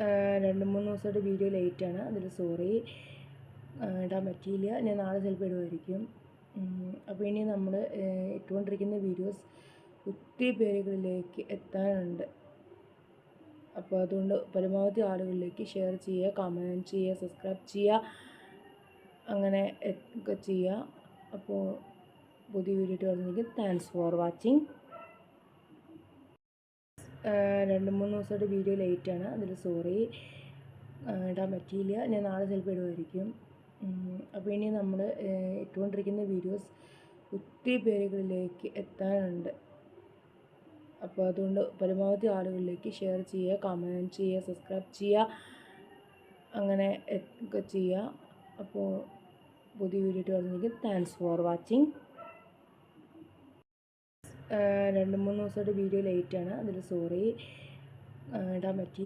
2-3 ദിവസമായിട്ട് വീഡിയോ ലേറ്റാണ്. അതിൽ സോറി, ഇടാൻ പറ്റിയില്ല. ഞാൻ നാളെ ചിലപ്പോൾ ഇടുമായിരിക്കും. അപ്പോൾ ഇനി നമ്മൾ ഇട്ടുകൊണ്ടിരിക്കുന്ന വീഡിയോസ് ഒത്തിരി പേരുകളിലേക്ക് എത്താനുണ്ട്. അപ്പോൾ അതുകൊണ്ട് പരമാവധി ആളുകളിലേക്ക് ഷെയർ ചെയ്യുക, കമൻറ്റ് ചെയ്യുക, സബ്സ്ക്രൈബ് ചെയ്യുക, അങ്ങനെ ഒക്കെ ചെയ്യുക. അപ്പോൾ പുതിയ വീഡിയോ ഇട്ട് വരുന്നെങ്കിൽ താങ്ക്സ് ഫോർ വാച്ചിങ്. 2-3 ദിവസമായിട്ട് വീഡിയോ ലേറ്റാണ്. അതിൽ സോറി, ഇടാൻ പറ്റിയില്ല. ഞാൻ നാളെ ചിലപ്പോൾ ഇടുമായിരിക്കും. അപ്പോൾ ഇനി നമ്മൾ ഇട്ടുകൊണ്ടിരിക്കുന്ന വീഡിയോസ് ഒത്തിരി പേരുകളിലേക്ക് എത്താനുണ്ട്. അപ്പോൾ അതുകൊണ്ട് പരമാവധി ആളുകളിലേക്ക് ഷെയർ ചെയ്യുക, കമൻറ്റ് ചെയ്യുക, സബ്സ്ക്രൈബ് ചെയ്യുക, അങ്ങനെ ഒക്കെ ചെയ്യുക. അപ്പോൾ പുതിയ വീഡിയോ ഇട്ട് വരുന്നെങ്കിൽ താങ്ക്സ് ഫോർ വാച്ചിങ്. 2-3 ദിവസമായിട്ട് വീഡിയോ ലേറ്റാണ്. അതിൽ സോറി, ഇടാൻ പറ്റി